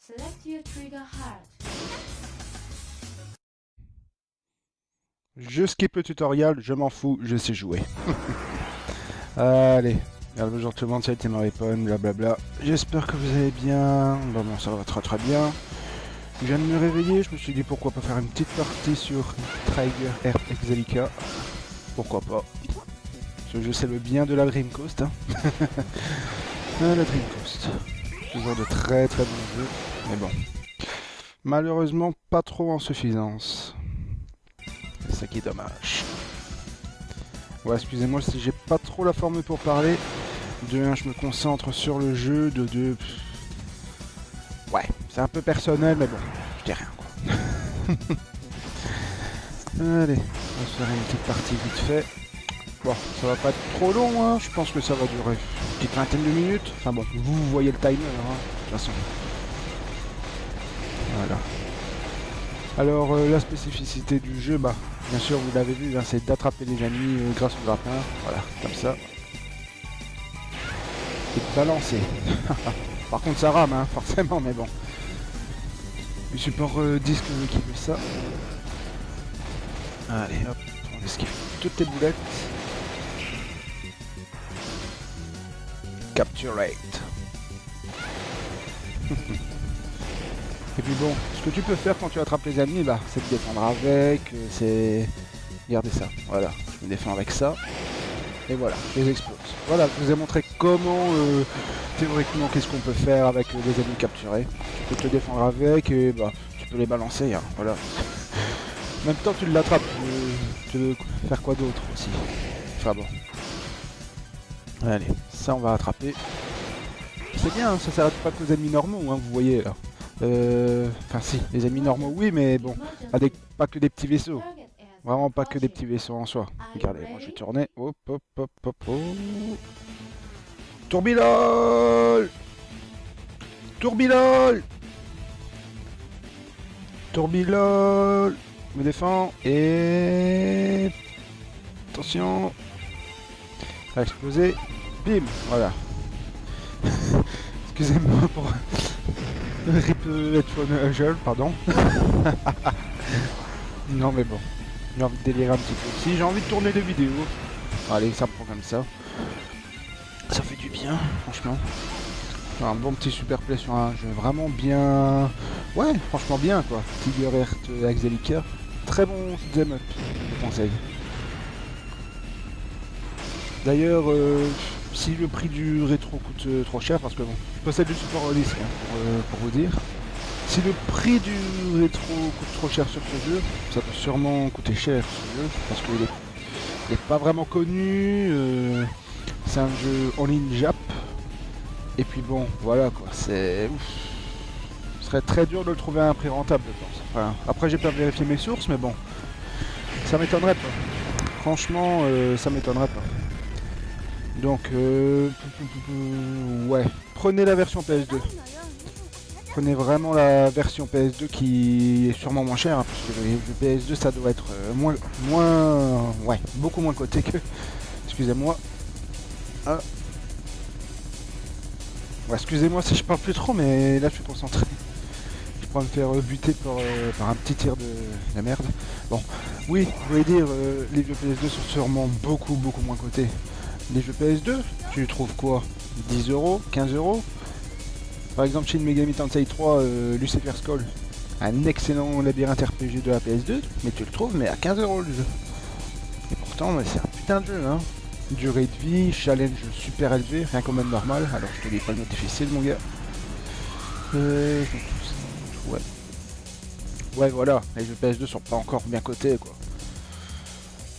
Select your trigger hard. Je skip le tutoriel, je m'en fous, je sais jouer. Allez, bonjour tout le monde, c'est Maripon, blablabla. J'espère que vous allez bien. Bon, ça va très très bien. Je viens de me réveiller, je me suis dit pourquoi pas faire une petite partie sur Tiger Air Exelica. Pourquoi pas. Ce jeu c'est le bien de la Dream Coast. Hein. La Dream Coast. Toujours de très très bons jeux, mais bon. Malheureusement pas trop en suffisance. C'est ça qui est dommage. Ouais, excusez-moi si j'ai pas trop la forme pour parler. De 1, je me concentre sur le jeu. De 2, ouais, c'est un peu personnel, mais bon, je dis rien quoi. Allez, on va se faire une petite partie vite fait. Bon, ça va pas être trop long, hein. Je pense que ça va durer une petite vingtaine de minutes. Enfin bon, vous voyez le timer, hein, de toute façon. Voilà. Alors, la spécificité du jeu, bah, bien sûr, vous l'avez vu, hein, c'est d'attraper les ennemis grâce au grappin. Voilà, comme ça. Et de balancer. Par contre, ça rame, hein, forcément, mais bon. Le support disque qui veut ça. Allez, hop, on esquive toutes les boulettes. Capture rate. Et puis bon, ce que tu peux faire quand tu attrapes les ennemis, bah, c'est de défendre avec, c'est... Regardez ça, voilà, je me défends avec ça. Et voilà, je les explose. Voilà, je vous ai montré comment, théoriquement, qu'est-ce qu'on peut faire avec les ennemis capturés. Tu peux te défendre avec et bah, tu peux les balancer, hein, voilà. En même temps, tu l'attrapes, tu veux faire quoi d'autre aussi. Enfin bon. Allez, ça on va attraper. C'est bien, hein, ça s'arrête pas qu'aux ennemis normaux, hein, vous voyez là. Enfin si, les ennemis normaux oui, mais bon, pas que des petits vaisseaux. Vraiment pas que des petits vaisseaux en soi. Regardez, moi je vais tourner. Hop, hop, hop, hop, hop. Tourbilol Tourbilol Tourbilol me défend et... Attention. Ça va exploser. Bim. Voilà. Excusez-moi pour... Rip headphone gel, pardon. Non mais bon. J'ai envie de délirer un petit peu aussi. J'ai envie de tourner des vidéos. Allez, ça prend comme ça. Ça fait du bien, franchement. Un bon petit super play sur un jeu vraiment bien... Ouais, franchement bien quoi. Tiger Air Exelica. Très bon them up, je conseille. D'ailleurs, si le prix du rétro coûte trop cher, parce que bon, je possède du support disque hein, pour vous dire. Si le prix du rétro coûte trop cher sur ce jeu, ça peut sûrement coûter cher ce jeu, parce qu'il n'est pas vraiment connu, c'est un jeu en ligne Jap, et puis bon, voilà quoi, c'est... Ce serait très dur de le trouver à un prix rentable, je pense. Enfin, après j'ai pas vérifié mes sources, mais bon, ça m'étonnerait pas. Franchement, ça m'étonnerait pas. Donc, ouais, prenez la version PS2. Prenez vraiment la version PS2 qui est sûrement moins chère, hein, parce que le PS2 ça doit être ouais, beaucoup moins coté que... Excusez-moi. Ah. Ouais, excusez-moi si je parle plus trop, mais là je suis concentré. Je pourrais me faire buter par un petit tir de merde. Bon, oui, je voulais dire, les jeux PS2 sont sûrement beaucoup moins cotés. Les jeux PS2, tu les trouves quoi? 10 €, 15 €? Par exemple, Shin Megami Tensei 3, Lucifer's Call, un excellent labyrinthe RPG de la PS2, mais tu le trouves mais à 15 € le jeu. Et pourtant, c'est un putain de jeu, hein. Durée de vie, challenge super élevé, rien qu'au mode normal, alors je te dis pas le mode difficile, mon gars. Ouais. Ouais, voilà, les jeux PS2 sont pas encore bien cotés, quoi.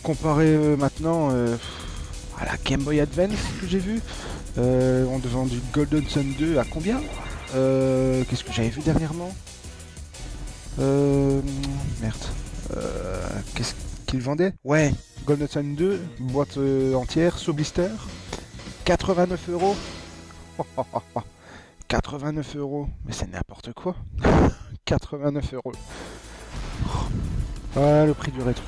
Comparé maintenant à la Game Boy Advance que j'ai vu, on devant du Golden Sun 2 à combien? Qu'est-ce que j'avais vu dernièrement? Merde. Qu'est-ce qu'il vendait? Ouais, Golden Sun 2, boîte entière, sous blister. 89 €. 89 €. Mais c'est n'importe quoi. 89 €. Ah, le prix du rétro.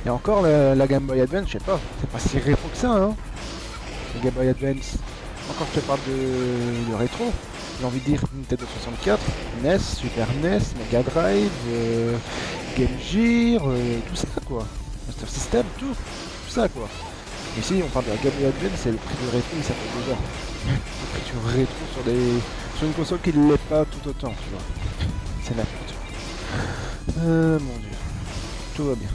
Et encore, la Game Boy Advance, je sais pas, c'est pas si rétro que ça, hein. La Game Boy Advance. Encore je te parle de rétro. j'ai envie de dire Nintendo 64, NES, Super NES, Mega Drive, Game Gear, tout ça quoi. Master System, tout ça quoi. Ici on parle de la Game Boy Advance, c'est le prix du rétro, ça fait 2 ans. Le prix du rétro sur une console qui ne l'est pas tout autant, tu vois. C'est n'importe quoi. Mon dieu. Tout va bien.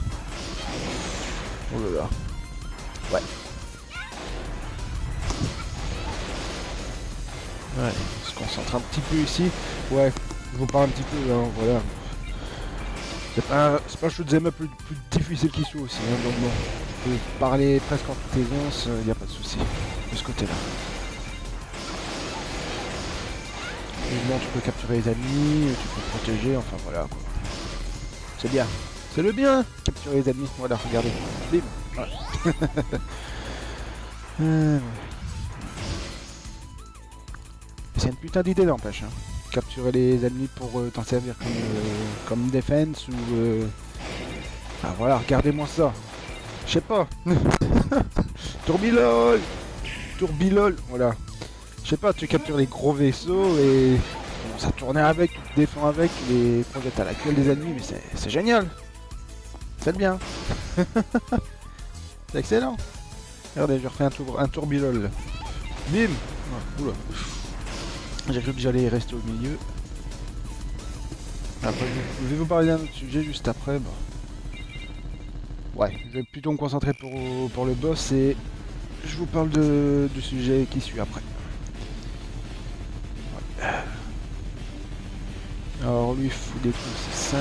Oh là là. Ouais. Ouais, on se concentre un petit peu ici. Ouais, je vous parle un petit peu, hein, voilà. C'est pas un shoot'em up plus difficile qu'il soit aussi, hein, donc bon. Je peux parler presque en toute aisance, il n'y a pas de souci de ce côté-là. Évidemment, tu peux capturer les ennemis, tu peux protéger, enfin voilà quoi. C'est bien. C'est le bien, capturer les ennemis. Voilà, regardez. Bim. Voilà. C'est une putain d'idée n'empêche. Hein. Capturer les ennemis pour t'en servir comme defense ou... Ah voilà, regardez-moi ça. Je sais pas. Tourbilol. Tourbilol, voilà. Je sais pas, tu captures les gros vaisseaux et... Bon, ça tournait avec, tu te défends avec les projectiles à la gueule des ennemis, mais c'est génial. C'est bien. C'est excellent. Regardez, je refais un tourbilol. Bim. Oh, oula. J'ai cru que j'allais rester au milieu. Après, je vais vous parler d'un autre sujet juste après. Bah. Ouais, je vais plutôt me concentrer pour le boss et je vous parle du sujet qui suit après. Ouais. Alors lui, il faut détruire ces 5.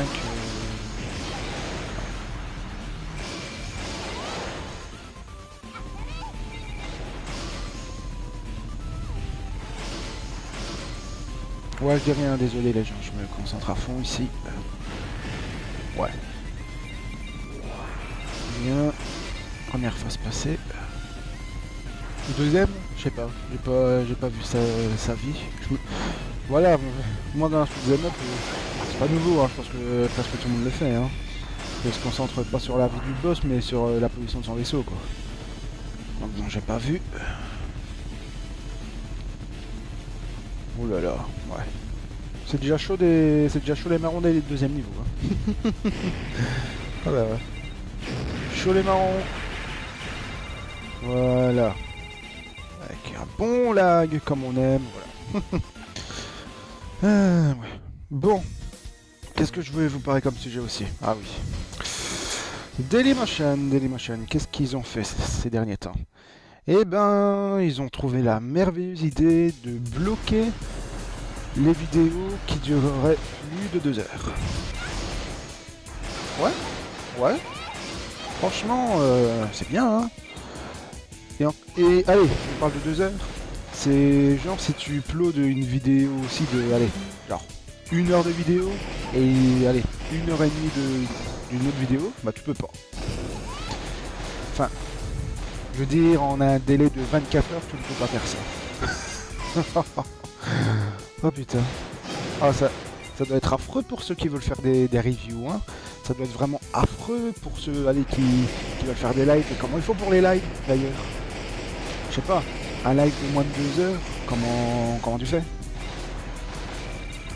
Ouais, je dis rien, désolé les gens, je me concentre à fond ici. Ouais. Bien. Première phase passée. Le deuxième, je sais pas, j'ai pas vu sa vie. Voilà, moi dans un shoot'em up, c'est pas nouveau, hein, je pense que presque tout le monde le fait. Hein. Il se concentre pas sur la vie du boss, mais sur la position de son vaisseau, quoi. Donc bon, j'ai pas vu. Oh là là, ouais. C'est déjà chaud les marrons des deuxième niveau. Hein. Ah bah ouais. Chaud les marrons. Voilà. Avec un bon lag comme on aime, voilà. Ouais. Bon. Qu'est-ce que je voulais vous parler comme sujet aussi? Ah oui. Dailymotion, qu'est-ce qu'ils ont fait ces derniers temps? Eh ben, ils ont trouvé la merveilleuse idée de bloquer les vidéos qui dureraient plus de 2 heures. Ouais, ouais. Franchement, c'est bien, hein. Et allez, on parle de 2 heures. C'est genre si tu uploades une vidéo aussi de, allez, genre 1 heure de vidéo et allez, 1h30 d'une autre vidéo, bah tu peux pas. Enfin, je veux dire, en un délai de 24 heures, tu ne peux pas faire ça. Oh putain. Ah ça doit être affreux pour ceux qui veulent faire des reviews, hein. Ça doit être vraiment affreux pour ceux allez, qui veulent faire des lives. Et comment il faut pour les lives d'ailleurs? Je sais pas, un live de moins de 2 heures, comment tu fais?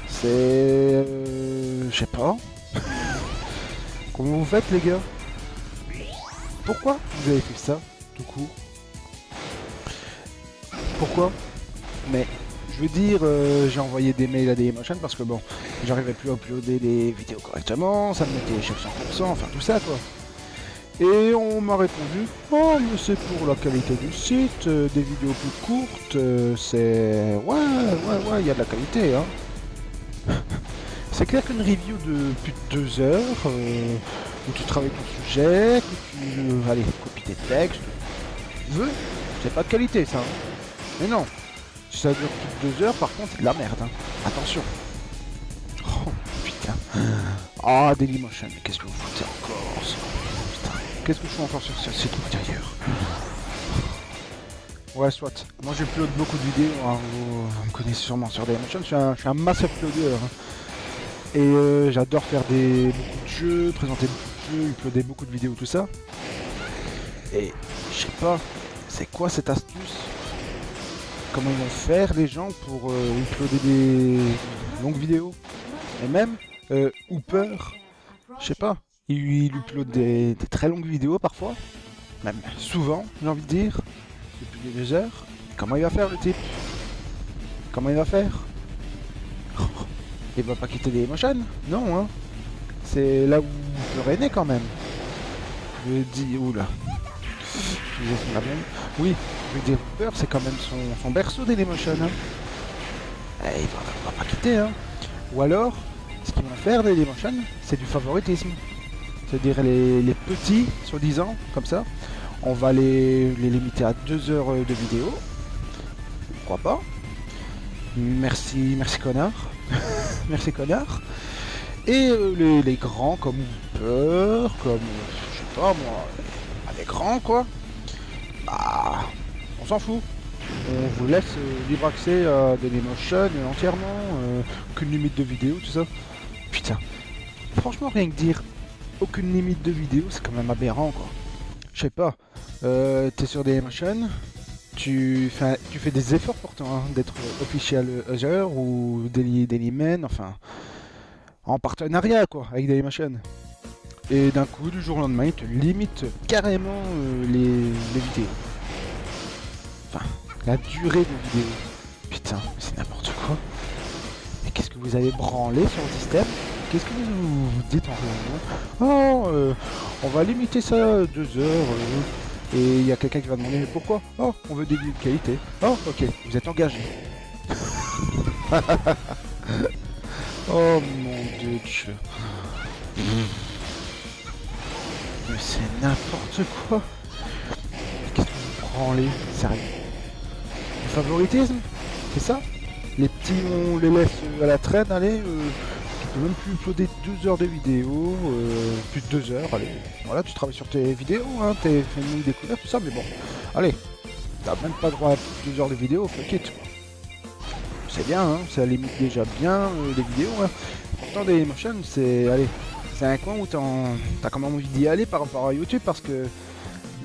C'est... je sais pas. Comment vous faites les gars? Pourquoi vous avez fait ça, tout court? Pourquoi? Mais... je veux dire, j'ai envoyé des mails à Dailymotion parce que bon, j'arrivais plus à uploader les vidéos correctement, ça me mettait chef 100%, enfin tout ça quoi. Et on m'a répondu, oh mais c'est pour la qualité du site, des vidéos plus courtes, c'est... ouais, il y a de la qualité hein. C'est clair qu'une review de plus de 2 heures, où tu travailles ton sujet, que tu... allez, copies tes textes, c'est pas de qualité ça. Hein. Mais non. Si ça dure plus de 2 heures, par contre, c'est de la merde. Hein. Attention. Oh, putain. Ah, Dailymotion, mais qu'est-ce que vous foutez encore ça? Putain, qu'est-ce que je fais encore sur ce site d'ailleurs? Ouais, soit. Moi, j'upload beaucoup de vidéos. Hein. Vous me connaissez sûrement sur Dailymotion. Je suis un mass uploader. Hein. Et j'adore faire beaucoup de jeux, présenter beaucoup de jeux, uploader beaucoup de vidéos, tout ça. Et je sais pas, c'est quoi cette astuce? comment ils vont faire les gens pour uploader des longues vidéos. Et même Hooper, je sais pas, il upload des très longues vidéos parfois, même souvent, j'ai envie de dire, depuis des 2 heures. Comment il va faire le type? Comment il va faire? Il va pas quitter Dailymotion? Non, hein. C'est là où le est né quand même. Je dis, oula. Je disais la bombe. Oui, je veux dire, Hooper, c'est quand même son berceau Dailymotion. Hein. Et il va pas quitter. Hein. Ou alors, ce qu'ils vont faire Dailymotion, c'est du favoritisme. C'est-à-dire les petits, soi-disant, comme ça, on va les limiter à 2 heures de vidéo. Pourquoi pas? Merci connard. Merci connard. Et les grands comme Hooper, comme, je sais pas moi, les grands quoi, bah, on s'en fout. On vous laisse libre accès à Dailymotion entièrement, aucune limite de vidéo, tout ça. Putain, franchement rien que dire aucune limite de vidéo, c'est quand même aberrant quoi. Je sais pas, t'es sur Dailymotion, tu fais des efforts pourtant hein, d'être official user ou Dailyman, enfin en partenariat quoi avec Dailymotion. Et d'un coup, du jour au lendemain, ils te limitent carrément les vidéos. Enfin, la durée de vidéo. Putain, c'est n'importe quoi. Mais qu'est-ce que vous avez branlé sur le système? Qu'est-ce que vous dites en réunion? Oh, on va limiter ça à 2 heures. Et il y a quelqu'un qui va demander mais pourquoi? Oh, on veut des vidéos de qualité. Oh, ok, vous êtes engagé. Oh mon dieu. Mais c'est n'importe quoi. Qu'est-ce que vous branlez? Sérieux? Le favoritisme? C'est ça? Les petits, on les laisse à la traîne, allez. Tu peux même plus uploader 2 heures de vidéo. Plus de 2 heures, allez. Voilà, tu travailles sur tes vidéos, hein, t'es fait une découverte, tout ça, mais bon. Allez. T'as même pas droit à 2 heures de vidéo, fuck it. C'est bien, hein, ça limite déjà bien les vidéos. Hein. Pourtant, Dailymotion, c'est... Allez, c'est un coin où t'as quand même envie d'y aller par rapport à YouTube, parce que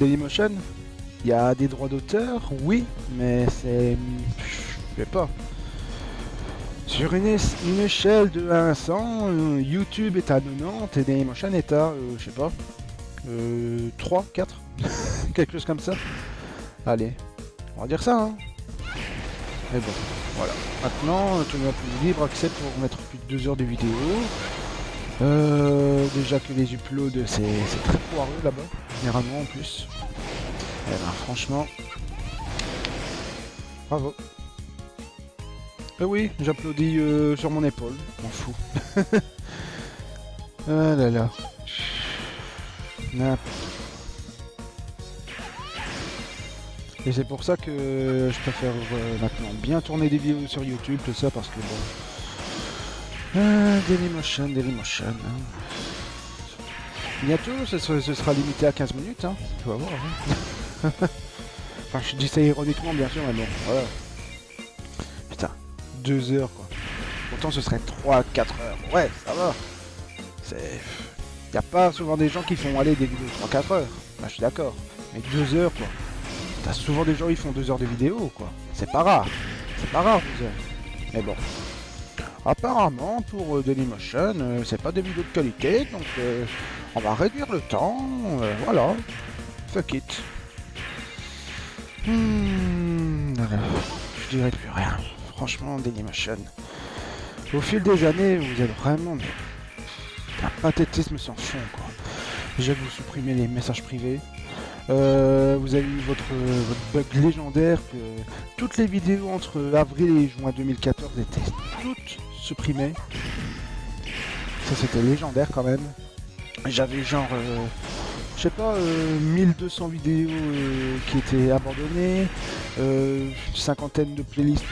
Dailymotion, il y a des droits d'auteur, oui, mais c'est... Je sais pas. Sur une échelle de 1 à 100, YouTube est à 90 et Dailymotion est à, je sais pas, 3, 4, quelque chose comme ça. Allez, on va dire ça, hein. Mais bon, voilà. Maintenant, tu as plus libre accès pour mettre plus de 2 heures de vidéo. Déjà que les uploads, c'est très poireux là-bas, généralement en plus. Et ben, franchement, bravo. Oui, j'applaudis sur mon épaule, m'en fous. Ah là là. N'importe. Et c'est pour ça que je préfère maintenant bien tourner des vidéos sur YouTube, tout ça, parce que bon... Dailymotion, hein. Bientôt, ce sera limité à 15 minutes, hein. Tu vas voir. Hein. Enfin, je dis ça ironiquement, bien sûr, mais bon, voilà. Putain, 2 heures, quoi. Pourtant, ce serait 3-4 heures. Ouais, ça va. C'est... Y a pas souvent des gens qui font aller des vidéos 3-4 heures. Bah, je suis d'accord. Mais 2 heures, quoi. T'as souvent des gens qui font 2 heures de vidéo, quoi. C'est pas rare. C'est pas rare, 2 heures. Mais bon. Apparemment, pour Dailymotion, c'est pas des vidéos de qualité, donc on va réduire le temps. Voilà. Fuck it. Je dirais plus rien. Franchement, Dailymotion. Au fil des années, vous êtes vraiment un pathétisme sans fond, quoi. Déjà que vous supprimez les messages privés. Vous avez eu votre bug légendaire que toutes les vidéos entre avril et juin 2014 étaient toutes supprimées. Ça c'était légendaire quand même. J'avais genre, je sais pas, 1200 vidéos qui étaient abandonnées, une cinquantaine de playlists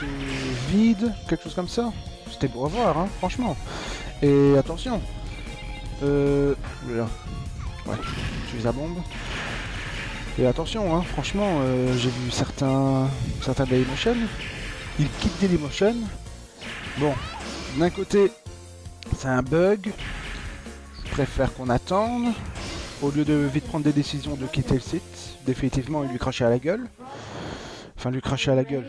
vides, quelque chose comme ça. C'était beau à voir, hein, franchement. Et attention, là, ouais, je suis à bombe. Et attention, hein, franchement, j'ai vu certains Dailymotion, ils quittent Dailymotion. Bon, d'un côté, c'est un bug, je préfère qu'on attende, au lieu de vite prendre des décisions de quitter le site, définitivement, il lui cracher à la gueule. Enfin, lui cracher à la gueule.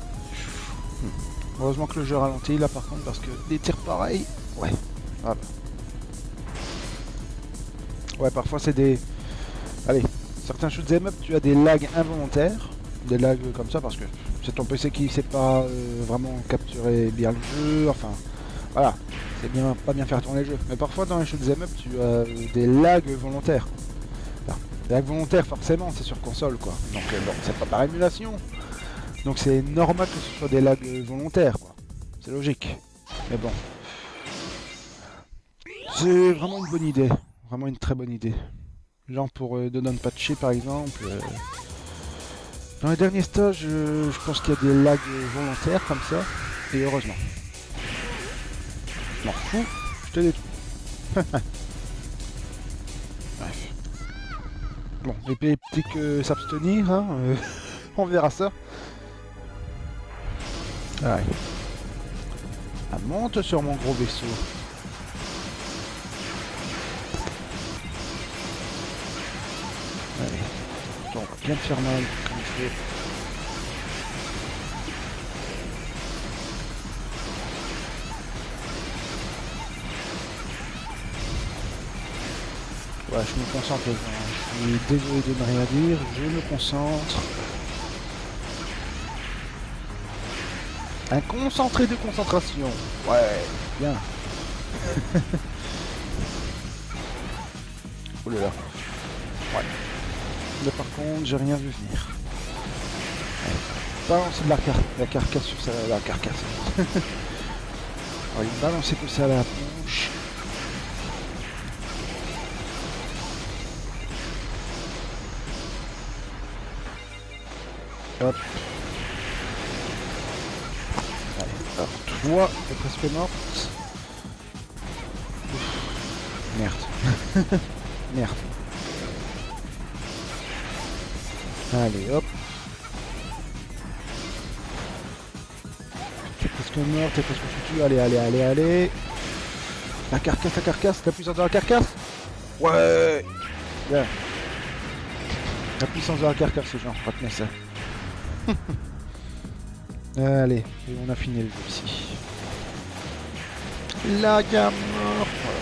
Heureusement que le jeu ralentit là par contre parce que des tirs pareils, ouais, voilà. Ouais, parfois c'est des... Allez, certains shoot'em up, tu as des lags involontaires, des lags comme ça parce que c'est ton PC qui sait pas vraiment capturer bien le jeu, enfin, voilà, c'est bien, pas bien faire tourner le jeu. Mais parfois dans les shoot'em up, tu as des lags volontaires. Enfin, des lags volontaires forcément, c'est sur console quoi, donc bon, c'est pas par émulation. Donc c'est normal que ce soit des lags volontaires, quoi. C'est logique. Mais bon. C'est vraiment une bonne idée. Vraiment une très bonne idée. Genre pour Dodon Patché par exemple. Dans les derniers stages, je pense qu'il y a des lags volontaires comme ça. Et heureusement. Je m'en fous, je te détruis. Bref. Bon, épée petit que s'abstenir, hein. On verra ça. Ouais. Ah, monte sur mon gros vaisseau. Allez. Attends, on va bien te faire mal comme il faut. Ouais, je me concentre les gens. Je suis désolé de ne rien dire, je me concentre. Un concentré de concentration. Ouais, bien. Oh là là. Ouais. Là par contre, j'ai rien vu venir. Ouais. Balancer de la carcasse sur ça, la carcasse. On va lui balancer tout ça à la bouche. Hop. Allez, alors toi, t'es presque morte. Ouf. Merde. Merde. Allez, hop. T'es presque mort, t'es presque foutu. Allez, allez, allez, allez. La carcasse, la puissance de la carcasse. Ouais. Bien. La puissance de la carcasse, ces gens, retenez ça. Allez, et on a fini le jeu ici. La gamme mort. Voilà.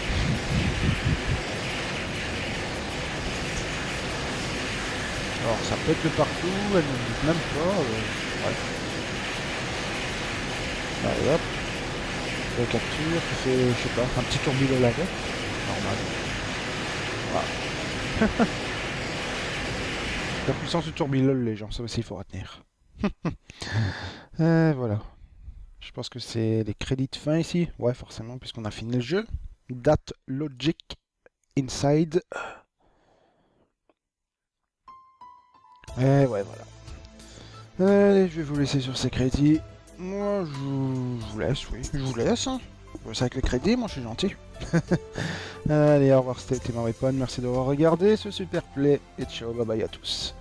Alors ça pète de partout, elle ne dit même pas. Ouais. Allez hop. La capture qui fait, je sais pas, un petit tourbillon là-bas. Normal. Voilà. La puissance du tourbillon, les gens, ça aussi il faut retenir. Voilà. Je pense que c'est les crédits de fin ici. Ouais, forcément, puisqu'on a fini le jeu. Date Logic Inside. Et ouais, voilà. Allez, je vais vous laisser sur ces crédits. Moi, je vous laisse, oui. Je vous laisse. Hein. C'est avec les crédits, moi, je suis gentil. Allez, au revoir, c'était Maripon. Merci d'avoir regardé ce super play. Et ciao, bye bye à tous.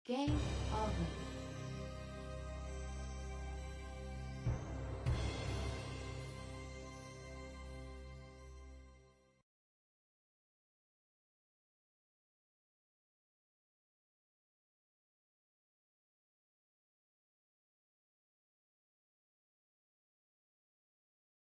Game over.